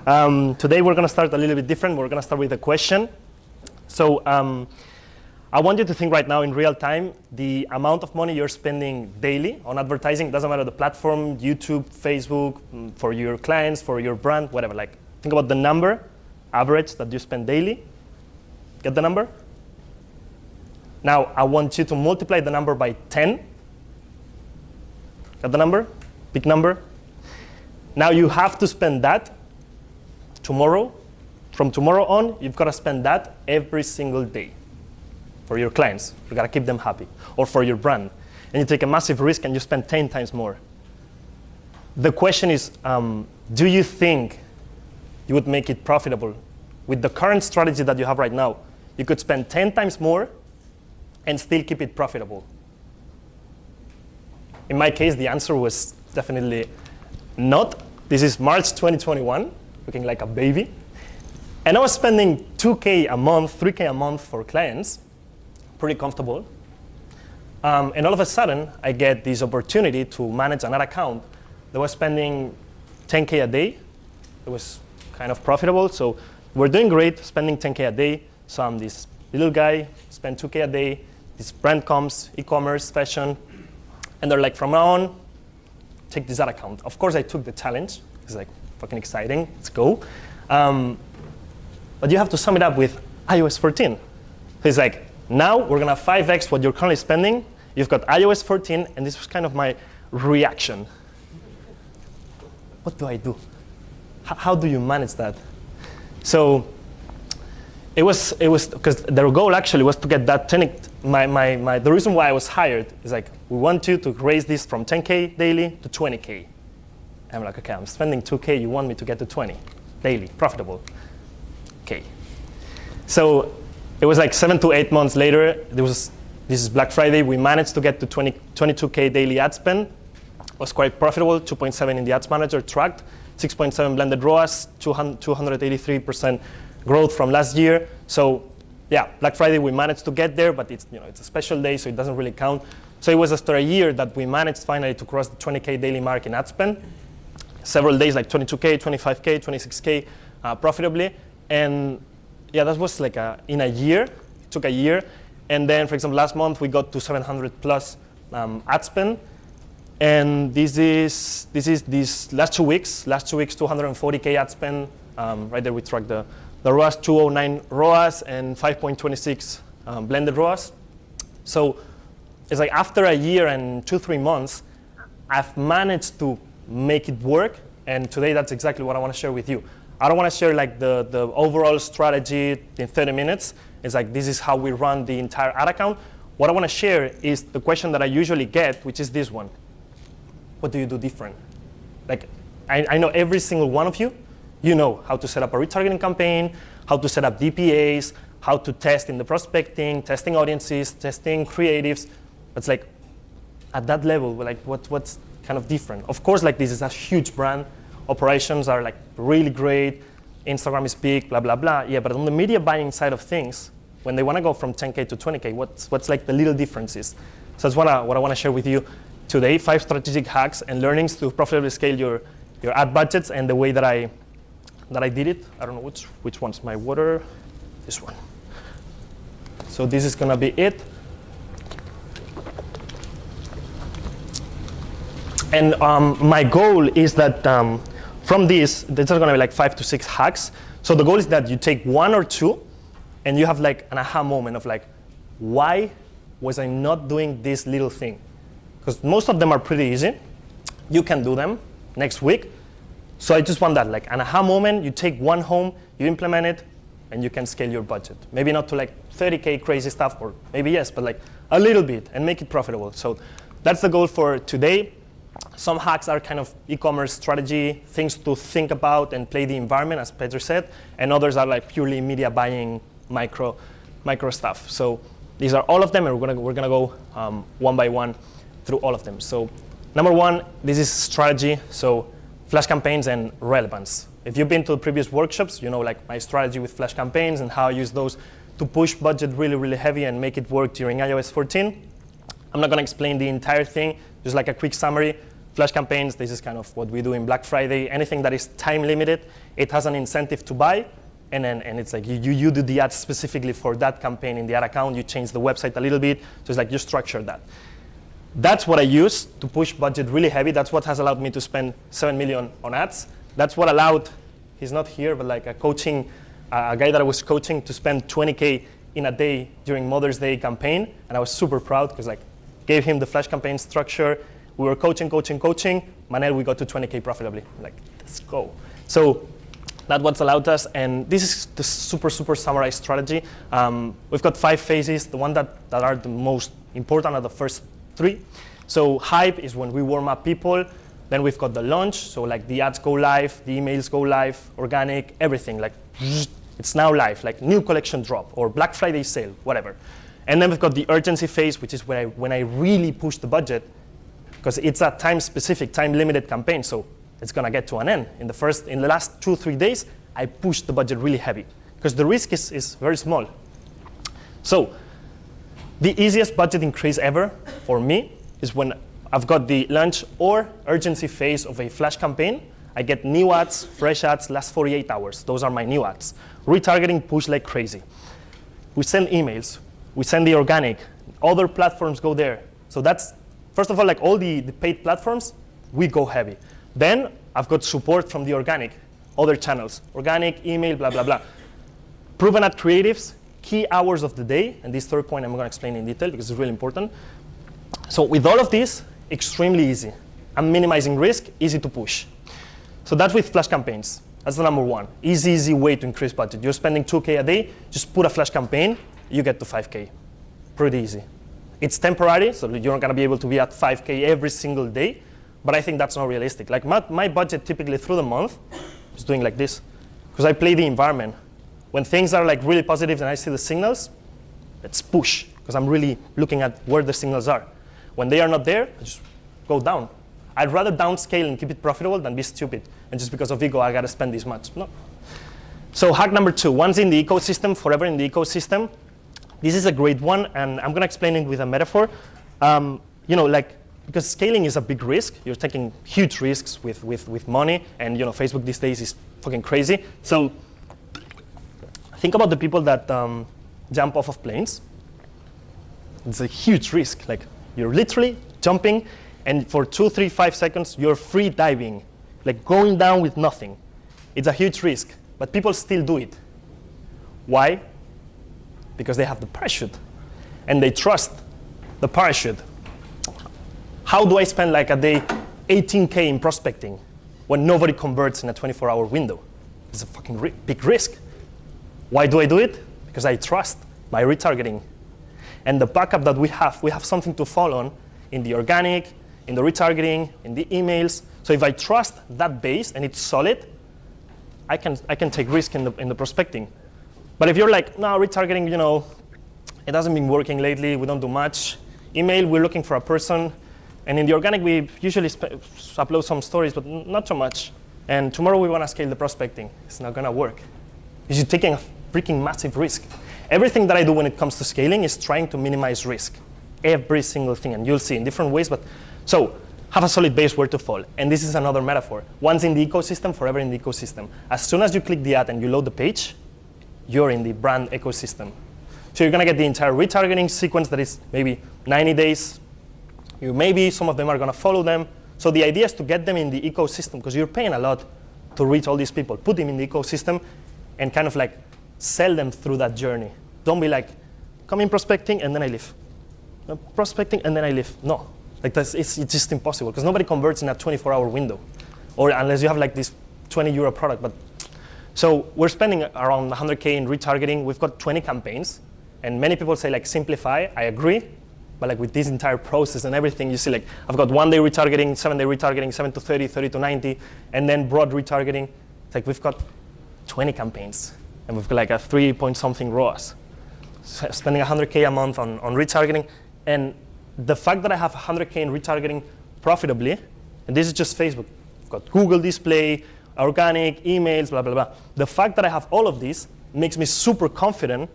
Today we're going to start a little bit different. We're going to start with a question. So I want you to think right now in real time the amount of money you're spending daily on advertising. Doesn't matter the platform, YouTube, Facebook, for your clients, for your brand, whatever. Like, think about the number, average, that you spend daily. Get the number? Now, I want you to multiply the number by 10. Got the number? Big number. Now you have to spend that tomorrow. From tomorrow on, you've got to spend that every single day for your clients. You've got to keep them happy. Or for your brand. And you take a massive risk and you spend 10 times more. The question is, do you think you would make it profitable? With the current strategy that you have right now, you could spend 10 times more and still keep it profitable. In my case, the answer was definitely not. This is March 2021, looking like a baby. And I was spending 2K a month, 3K a month for clients, pretty comfortable. And all of a sudden, I get this opportunity to manage another account that was spending 10K a day. It was kind of profitable, so we're doing great, spending 10K a day. So I'm this little guy, spend 2K a day. This brand comes, e-commerce, fashion, and they're like, from now on, take this ad account. Of course, I took the challenge. It's like fucking exciting. Let's go. But you have to sum it up with iOS 14. So it's like, now we're going to 5x what you're currently spending. You've got iOS 14, and this was kind of my reaction. What do I do? How do you manage that? So it was because the goal actually was to get that 10. The reason why I was hired is like, we want you to raise this from 10K daily to 20K. I'm like, okay, I'm spending 2K. You want me to get to 20 daily, profitable. Okay. So it was like 7 to 8 months later. This is Black Friday. We managed to get to 22K daily ad spend. It was quite profitable. 2.7 in the ads manager tracked. 6.7 blended ROAS. 283% growth from last year. So yeah, Black Friday we managed to get there, but it's a special day, so it doesn't really count. So it was after a year that we managed finally to cross the 20K daily mark in ad spend. Several days like 22K, 25K, 26K profitably. And yeah, that was like in a year. It took a year. And then, for example, last month we got to 700 plus ad spend. And this is these last 2 weeks. Last 2 weeks, 240K ad spend. Right there we tracked the ROAS, 209 ROAS and 5.26 blended ROAS. So it's like after a year and 2-3 months, I've managed to make it work. And today that's exactly what I want to share with you. I don't want to share like the overall strategy in 30 minutes. It's like, this is how we run the entire ad account. What I want to share is the question that I usually get, which is this one. What do you do different? Like, I know every single one of you, you know how to set up a retargeting campaign, how to set up DPAs, how to test in the prospecting, testing audiences, testing creatives. It's like, at that level, like what's kind of different? Of course, like this is a huge brand. Operations are like really great. Instagram is big, blah, blah, blah. Yeah, but on the media buying side of things, when they want to go from 10K to 20K, what's like the little differences? So that's what I want to share with you today. 5 strategic hacks and learnings to profitably scale your ad budgets, and the way that I did it. I don't know which one's my water. This one. So this is going to be it. And my goal is that from these are going to be like 5 to 6 hacks. So the goal is that you take 1 or 2 and you have like an aha moment of like, why was I not doing this little thing? Because most of them are pretty easy. You can do them next week. So I just want that, like an aha moment. You take 1 home, you implement it, and you can scale your budget. Maybe not to like 30K crazy stuff, or maybe yes, but like a little bit, and make it profitable. So that's the goal for today. Some hacks are kind of e-commerce strategy, things to think about and play the environment, as Pedro said, and others are like purely media buying, micro stuff. So these are all of them, and we're gonna go one by one through all of them. So number 1, this is strategy. So flash campaigns and relevance. If you've been to the previous workshops, you know like my strategy with flash campaigns and how I use those to push budget really, really heavy and make it work during iOS 14. I'm not going to explain the entire thing, just like a quick summary. Flash campaigns, this is kind of what we do in Black Friday. Anything that is time limited, it has an incentive to buy, and it's like you do the ads specifically for that campaign in the ad account. You change the website a little bit, so it's like you structure that. That's what I use to push budget really heavy. That's what has allowed me to spend 7 million on ads. That's what allowed, he's not here, but like a guy that I was coaching to spend 20K in a day during Mother's Day campaign, and I was super proud because like gave him the Flash campaign structure. We were coaching. Manel, we got to 20K profitably. Like, let's go. So that's what's allowed us, and this is the super summarized strategy. We've got 5 phases. The one that are the most important are the first 3. So hype is when we warm up people. Then we've got the launch, so like the ads go live, the emails go live, organic, everything. Like it's now live, like new collection drop or Black Friday sale, whatever. And then we've got the urgency phase, which is when I really push the budget, because it's a time-specific, time-limited campaign, so it's gonna get to an end. In the last 2-3 days, I pushed the budget really heavy, because the risk is very small. So the easiest budget increase ever for me is when I've got the launch or urgency phase of a Flash campaign. I get new ads, fresh ads, last 48 hours. Those are my new ads. Retargeting, push like crazy. We send emails. We send the organic. Other platforms go there. So that's, first of all, like all the paid platforms, we go heavy. Then I've got support from the organic, other channels. Organic, email, blah, blah, blah. Proven ad creatives, key hours of the day. And this third point I'm going to explain in detail because it's really important. So with all of this, extremely easy. I'm minimizing risk, easy to push. So that's with Flash campaigns. That's the number 1. Easy way to increase budget. You're spending 2K a day, just put a Flash campaign, you get to 5K. Pretty easy. It's temporary, so you're not going to be able to be at 5K every single day, but I think that's not realistic. Like my budget typically through the month is doing like this, because I play the environment. When things are like really positive and I see the signals, let's push, because I'm really looking at where the signals are. When they are not there, I just go down. I'd rather downscale and keep it profitable than be stupid. And just because of ego, I got to spend this much. No. So hack number 2, once in the ecosystem, forever in the ecosystem. This is a great one, and I'm going to explain it with a metaphor. Because scaling is a big risk. You're taking huge risks with money, and Facebook these days is fucking crazy. So think about the people that jump off of planes. It's a huge risk. Like you're literally jumping, and for 2, 3, 5 seconds, you're free diving, like going down with nothing. It's a huge risk, but people still do it. Why? Because they have the parachute, and they trust the parachute. How do I spend like a day 18K in prospecting when nobody converts in a 24-hour window? It's a fucking big risk. Why do I do it? Because I trust my retargeting. And the backup that we have something to fall on in the organic, in the retargeting, in the emails. So if I trust that base and it's solid, I can take risk in the prospecting. But if you're like, no, retargeting, it hasn't been working lately, we don't do much. Email, we're looking for a person. And in the organic, we usually upload some stories, but not so much. And tomorrow we want to scale the prospecting. It's not going to work. You're taking a freaking massive risk. Everything that I do when it comes to scaling is trying to minimize risk. Every single thing, and you'll see in different ways. But so have a solid base where to fall. And this is another metaphor. Once in the ecosystem, forever in the ecosystem. As soon as you click the ad and you load the page, you're in the brand ecosystem. So you're going to get the entire retargeting sequence that is maybe 90 days. Maybe some of them are going to follow them. So the idea is to get them in the ecosystem, because you're paying a lot to reach all these people. Put them in the ecosystem and kind of like sell them through that journey. Don't be like, come in prospecting and then I leave. Prospecting and then I leave. No, like it's just impossible, because nobody converts in a 24-hour window, or unless you have like this 20 euro product. But so we're spending around 100K in retargeting. We've got 20 campaigns, and many people say like simplify. I agree, but like with this entire process and everything, you see like I've got 1-day retargeting, 7-day retargeting, 7 to 30, 30 to 90, and then broad retargeting. It's like we've got 20 campaigns, and we've got like a 3-point-something ROAS. Spending 100K a month on retargeting, and the fact that I have 100K in retargeting profitably, and this is just Facebook. I've got Google display, organic, emails, blah, blah, blah. The fact that I have all of these makes me super confident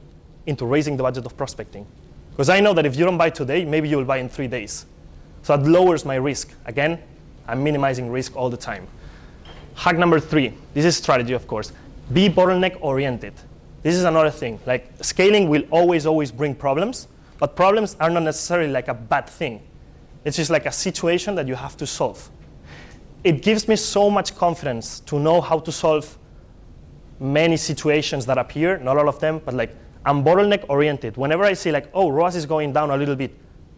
into raising the budget of prospecting. Because I know that if you don't buy today, maybe you will buy in 3 days. So that lowers my risk. Again, I'm minimizing risk all the time. Hack number 3, this is strategy, of course. Be bottleneck oriented. This is another thing. Like, scaling will always bring problems, but problems are not necessarily like a bad thing. It's just like a situation that you have to solve. It gives me so much confidence to know how to solve many situations that appear, not all of them, but like, I'm bottleneck oriented. Whenever I see like, oh, ROAS is going down a little bit,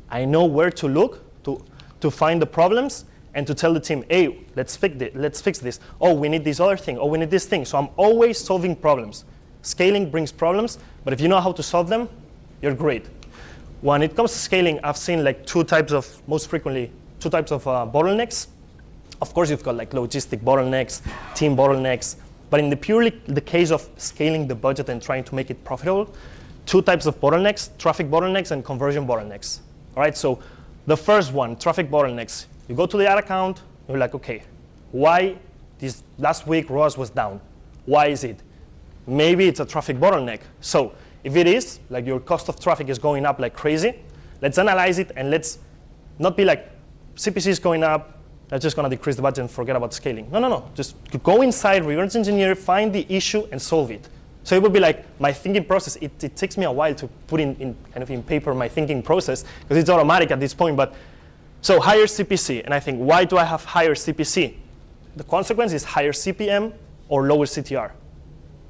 I know where to look to find the problems and to tell the team, hey, let's fix this. Oh, we need this other thing. Oh, we need this thing. So I'm always solving problems. Scaling brings problems, but if you know how to solve them, you're great. When it comes to scaling, I've seen like most frequently, two types of bottlenecks. Of course, you've got like logistic bottlenecks, team bottlenecks, but in the case of scaling the budget and trying to make it profitable, two types of bottlenecks, traffic bottlenecks and conversion bottlenecks. All right, so the first one, traffic bottlenecks. You go to the ad account, you're like, okay, why this last week ROAS was down? Why is it? Maybe it's a traffic bottleneck. So if it is, like your cost of traffic is going up like crazy, let's analyze it and let's not be like, CPC is going up, that's just going to decrease the budget and forget about scaling. No. Just go inside, reverse engineer, find the issue, and solve it. So it would be like my thinking process. It takes me a while to put in paper my thinking process because it's automatic at this point. But so higher CPC, and I think, why do I have higher CPC? The consequence is higher CPM or lower CTR.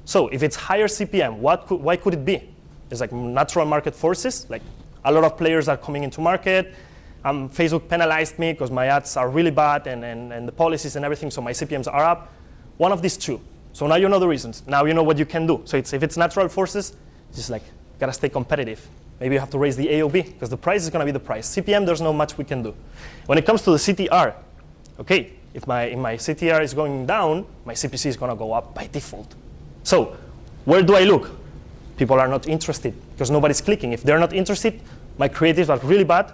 So if it's higher CPM, why could it be? It's like natural market forces. Like a lot of players are coming into market. Facebook penalized me because my ads are really bad and the policies and everything, so my CPMs are up. One of these two. So now you know the reasons. Now you know what you can do. So if it's natural forces, it's just like, gotta stay competitive. Maybe you have to raise the AOB because the price is gonna be the price. CPM, there's not much we can do. When it comes to the CTR, okay, if my CTR is going down, my CPC is gonna go up by default. So where do I look? People are not interested because nobody's clicking. If they're not interested, my creatives are really bad.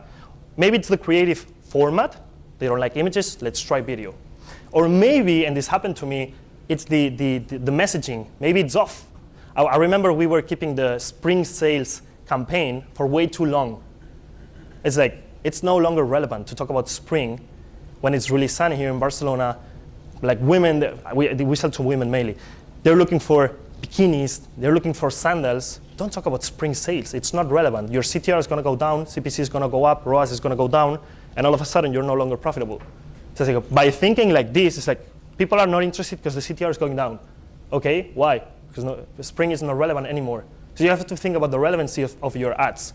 Maybe it's the creative format. They don't like images. Let's try video. Or maybe, and this happened to me, it's the messaging. Maybe it's off. I remember we were keeping the spring sales campaign for way too long. It's like, it's no longer relevant to talk about spring when it's really sunny here in Barcelona. Like women, we sell to women mainly. They're looking for bikinis. They're looking for sandals. Don't talk about spring sales. It's not relevant. Your CTR is going to go down, CPC is going to go up, ROAS is going to go down, and all of a sudden you're no longer profitable. So it's like, by thinking like this, it's like people are not interested because the CTR is going down. Okay, why? Because spring is not relevant anymore. So you have to think about the relevancy of your ads.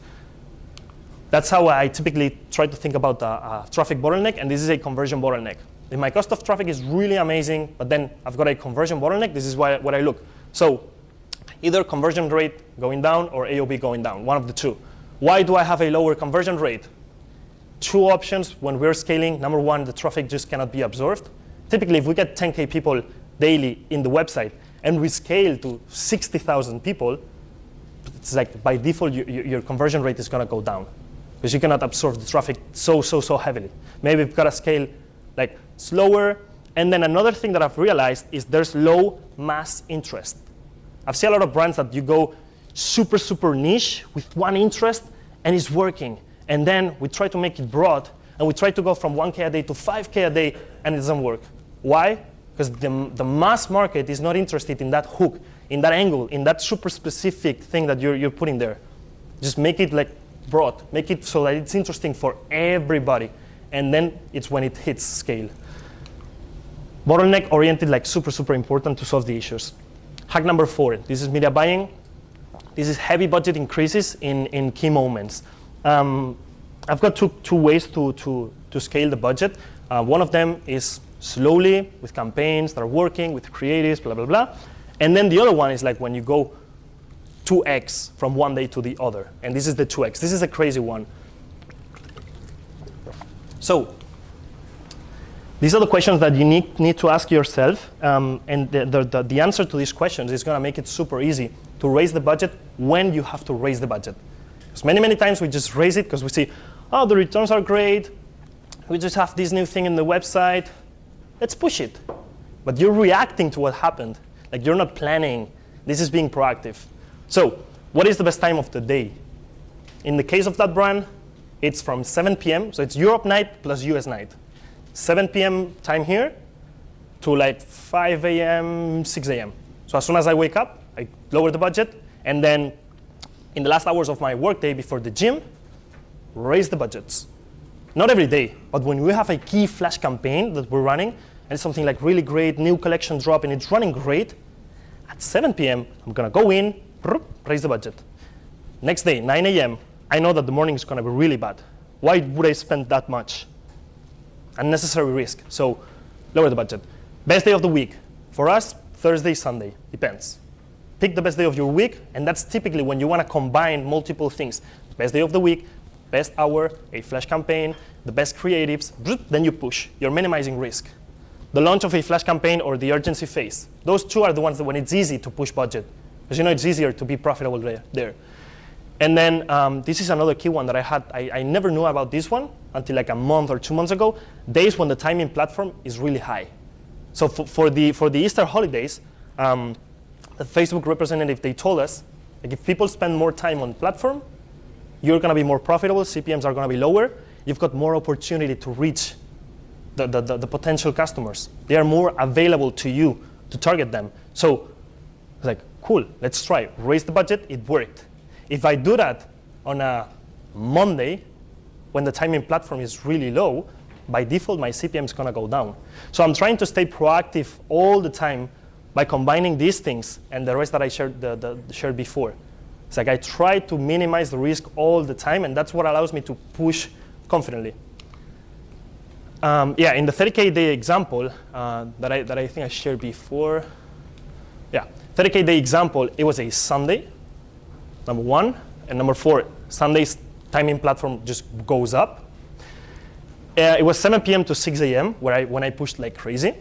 That's how I typically try to think about a traffic bottleneck, and this is a conversion bottleneck. If my cost of traffic is really amazing, but then I've got a conversion bottleneck, this is what I look. So either conversion rate going down or AOB going down, one of the two. Why do I have a lower conversion rate? Two options when we're scaling. Number one, the traffic just cannot be absorbed. Typically, if we get 10K people daily in the website and we scale to 60,000 people, it's like by default, your conversion rate is going to go down because you cannot absorb the traffic so heavily. Maybe we've got to scale like slower. And then another thing that I've realized is there's low mass interest. I've seen a lot of brands that you go super niche with one interest and it's working. And then we try to make it broad and we try to go from 1K a day to 5K a day and it doesn't work. Why? Because the mass market is not interested in that hook, in that angle, in that super specific thing that you're putting there. Just make it like broad, make it so that it's interesting for everybody. And then it's when it hits scale. Bottleneck oriented, like super important to solve the issues. Hack number 4, this is media buying. This is heavy budget increases in key moments. I've got two ways to scale the budget. One of them is slowly with campaigns that are working, with creatives, blah, blah, blah. And then the other one is like when you go 2x from one day to the other. And this is the 2x. This is a crazy one. So these are the questions that you need to ask yourself. And the answer to these questions is going to make it super easy to raise the budget when you have to raise the budget. Because many times we just raise it because we see, oh, the returns are great. We just have this new thing in the website. Let's push it. But you're reacting to what happened. Like you're not planning. This is being proactive. So what is the best time of the day? In the case of that brand, it's from 7 p.m. So it's Europe night plus US night. 7 p.m. time here to like 5 a.m., 6 a.m. So as soon as I wake up, I lower the budget, and then in the last hours of my workday before the gym, raise the budgets. Not every day, but when we have a key flash campaign that we're running, and it's something like really great, new collection drop, and it's running great, at 7 p.m., I'm gonna go in, raise the budget. Next day, 9 a.m., I know that the morning is gonna be really bad. Why would I spend that much? Unnecessary risk, so lower the budget. Best day of the week. For us, Thursday, Sunday, depends. Pick the best day of your week, and that's typically when you wanna combine multiple things. Best day of the week, best hour, a flash campaign, the best creatives, then you push. You're minimizing risk. The launch of a flash campaign or the urgency phase. Those two are the ones that when it's easy to push budget, because you know it's easier to be profitable there. And then this is another key one that I had. I never knew about this one until like a month or 2 months ago. Days when the time in platform is really high. So for the Easter holidays, the Facebook representative, they told us, like if people spend more time on platform, you're gonna be more profitable, CPMs are gonna be lower, you've got more opportunity to reach the potential customers. They are more available to you to target them. So it's like, cool, let's try. Raise the budget, it worked. If I do that on a Monday, when the time in platform is really low, by default, my CPM is gonna go down. So I'm trying to stay proactive all the time by combining these things and the rest that I shared before. It's like I try to minimize the risk all the time, and that's what allows me to push confidently. Yeah, in the 30K day example that I think I shared before, yeah, 30K day example, it was a Sunday, number one, and number four, Sunday's timing platform just goes up. It was 7 p.m. to 6 a.m. when I pushed like crazy.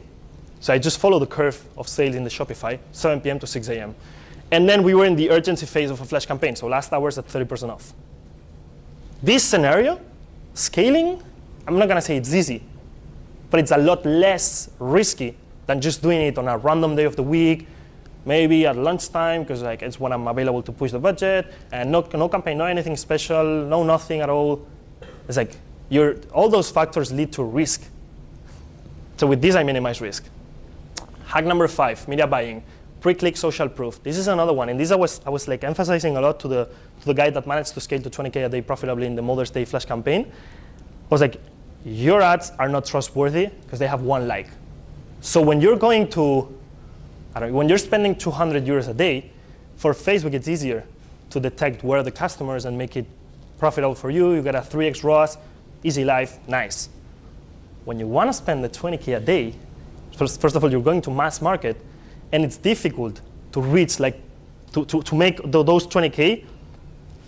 So I just follow the curve of sales in the Shopify, 7 p.m. to 6 a.m. And then we were in the urgency phase of a flash campaign, so last hours at 30% off. This scenario, scaling, I'm not gonna say it's easy, but it's a lot less risky than just doing it on a random day of the week, maybe at lunchtime, because like it's when I'm available to push the budget, and no campaign, no anything special, no nothing at all. It's like all those factors lead to risk. So with this, I minimize risk. Hack number 5, media buying. Pre-click social proof. This is another one, and this I was like emphasizing a lot to the guy that managed to scale to 20K a day profitably in the Mother's Day flash campaign. I was like, your ads are not trustworthy because they have 1 like. So when you're going to, when you're spending 200 euros a day, for Facebook it's easier to detect where are the customers and make it profitable for you. You get a 3x ROAS, easy life, nice. When you want to spend the 20K a day, first of all, you're going to mass market, and it's difficult to reach, like, to make those 20K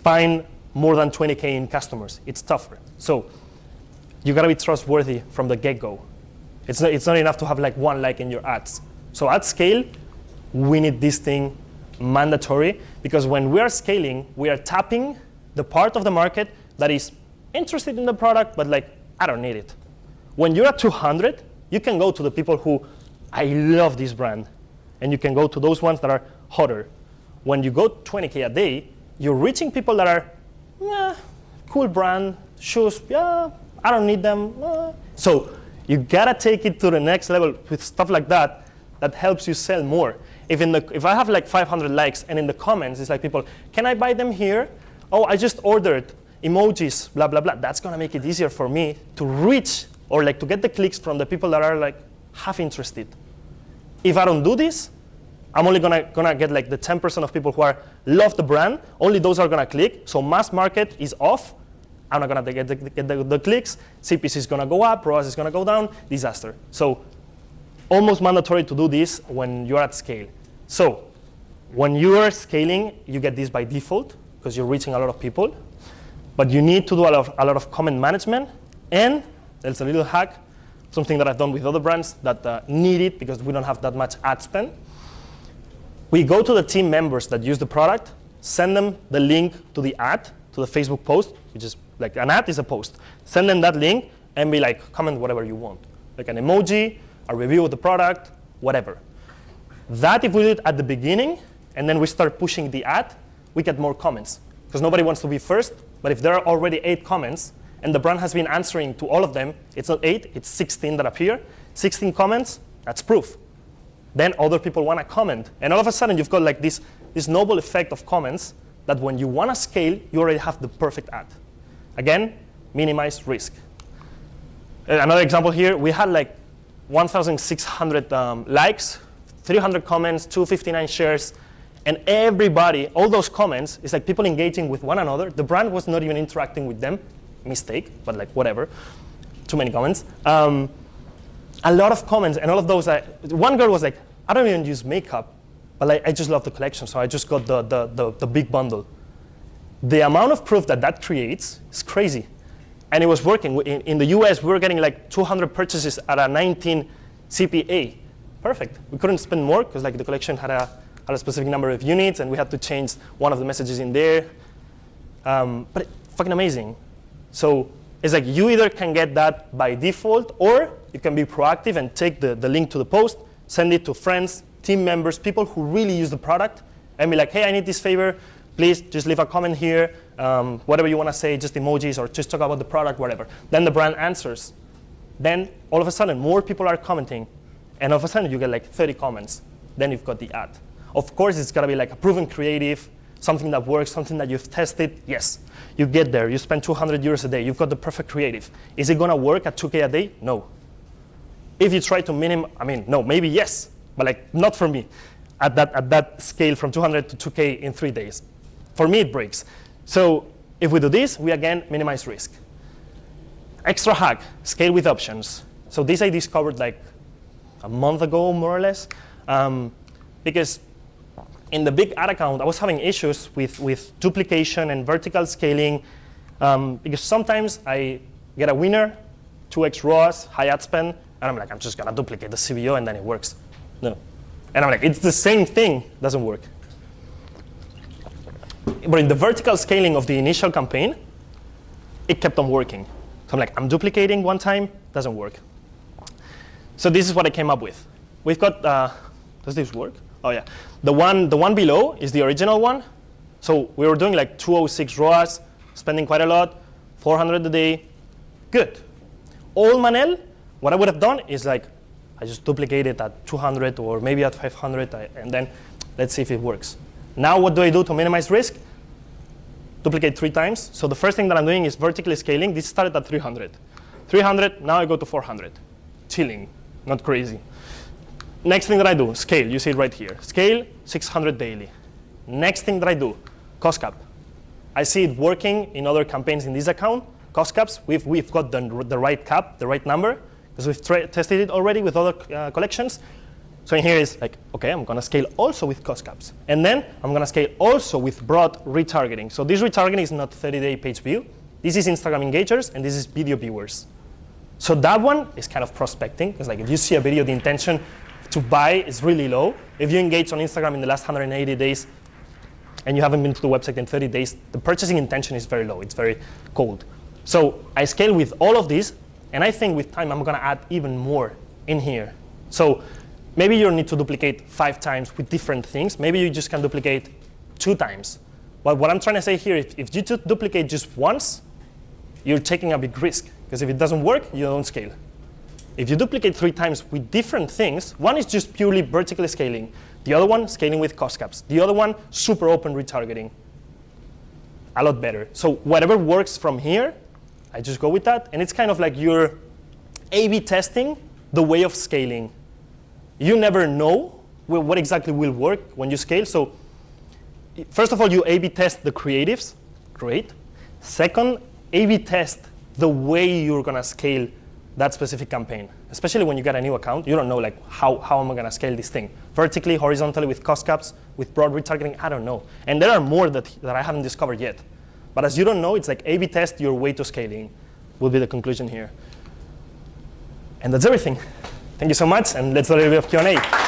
find more than 20K in customers. It's tougher. So you gotta be trustworthy from the get-go. It's not enough to have like 1 like in your ads. So at scale, we need this thing mandatory, because when we are scaling, we are tapping the part of the market that is interested in the product, but like, I don't need it. When you're at 200, you can go to the people who, I love this brand. And you can go to those ones that are hotter. When you go 20K a day, you're reaching people that are, cool brand, shoes, yeah, I don't need them. So you gotta take it to the next level with stuff like that that helps you sell more. If I have like 500 likes and in the comments it's like people, can I buy them here? Oh, I just ordered emojis, blah, blah, blah. That's gonna make it easier for me to reach or like to get the clicks from the people that are like half interested. If I don't do this, I'm only gonna get like the 10% of people who love the brand. Only those are gonna click. So mass market is off. I'm not gonna get the clicks. CPC is gonna go up. ROAS is gonna go down. Disaster. So almost mandatory to do this when you're at scale. So when you are scaling, you get this by default because you're reaching a lot of people. But you need to do a lot of comment management. And there's a little hack, something that I've done with other brands that need it because we don't have that much ad spend. We go to the team members that use the product, send them the link to the ad, to the Facebook post, which is like an ad is a post. Send them that link and be like, comment whatever you want. Like an emoji, a review of the product, whatever. That if we do it at the beginning, and then we start pushing the ad, we get more comments. Because nobody wants to be first, but if there are already 8 comments, and the brand has been answering to all of them, it's not 8, it's 16 that appear. 16 comments, that's proof. Then other people want to comment. And all of a sudden, you've got like this noble effect of comments that when you want to scale, you already have the perfect ad. Again, minimize risk. Another example here, we had like 1,600 likes, 300 comments, 259 shares, and everybody, all those comments, is like people engaging with one another. The brand was not even interacting with them. Mistake, but like whatever. Too many comments. A lot of comments, and all of those, one girl was like, I don't even use makeup, but like, I just love the collection, so I just got the big bundle. The amount of proof that creates is crazy. And it was working. In the US, we were getting like 200 purchases at a 19 CPA. Perfect. We couldn't spend more because like the collection had a specific number of units, and we had to change one of the messages in there. But fucking amazing. So it's like you either can get that by default, or you can be proactive and take the link to the post, send it to friends, team members, people who really use the product, and be like, hey, I need this favor. Please just leave a comment here, whatever you want to say, just emojis, or just talk about the product, whatever. Then the brand answers. Then all of a sudden, more people are commenting, and all of a sudden, you get like 30 comments. Then you've got the ad. Of course, it's got to be like a proven creative, something that works, something that you've tested. Yes, you get there. You spend 200 euros a day. You've got the perfect creative. Is it going to work at 2K a day? No. If you try to no, maybe yes, but like not for me at that scale from 200 to 2K in 3 days. For me, it breaks. So if we do this, we again minimize risk. Extra hack, scale with options. So this I discovered like a month ago, more or less, because in the big ad account, I was having issues with duplication and vertical scaling, because sometimes I get a winner, 2x ROAS, high ad spend, and I'm like, I'm just going to duplicate the CBO, and then it works. No. And I'm like, it's the same thing, doesn't work. But in the vertical scaling of the initial campaign, it kept on working. So I'm like, I'm duplicating one time, doesn't work. So this is what I came up with. We've got, does this work? Oh yeah, the one below is the original one. So we were doing like 206 ROAS, spending quite a lot, 400 a day, good. All Manel, what I would have done is like, I just duplicate it at 200 or maybe at 500, and then let's see if it works. Now what do I do to minimize risk? Duplicate 3 times. So the first thing that I'm doing is vertically scaling. This started at 300. 300, now I go to 400. Chilling, not crazy. Next thing that I do, scale. You see it right here. Scale, 600 daily. Next thing that I do, cost cap. I see it working in other campaigns in this account. Cost caps, we've got the right cap, the right number, because we've tested it already with other collections. So in here is like, OK, I'm going to scale also with cost caps. And then I'm going to scale also with broad retargeting. So this retargeting is not 30-day page view. This is Instagram engagers, and this is video viewers. So that one is kind of prospecting, because like if you see a video, the intention to buy is really low. If you engage on Instagram in the last 180 days and you haven't been to the website in 30 days, the purchasing intention is very low. It's very cold. So I scale with all of these, and I think with time I'm going to add even more in here. So maybe you don't need to duplicate 5 times with different things. Maybe you just can duplicate 2 times. But what I'm trying to say here, if you duplicate just once, you're taking a big risk, because if it doesn't work, you don't scale. If you duplicate 3 times with different things, one is just purely vertically scaling. The other one, scaling with cost caps. The other one, super open retargeting. A lot better. So whatever works from here, I just go with that. And it's kind of like you're A/B testing the way of scaling. You never know what exactly will work when you scale. So first of all, you A/B test the creatives. Great. Second, A/B test the way you're going to scale that specific campaign, especially when you get a new account. You don't know like how am I going to scale this thing? Vertically, horizontally, with cost caps, with broad retargeting, I don't know. And there are more that I haven't discovered yet. But as you don't know, it's like A/B test your way to scaling will be the conclusion here. And that's everything. Thank you so much, and let's do a little bit of Q&A.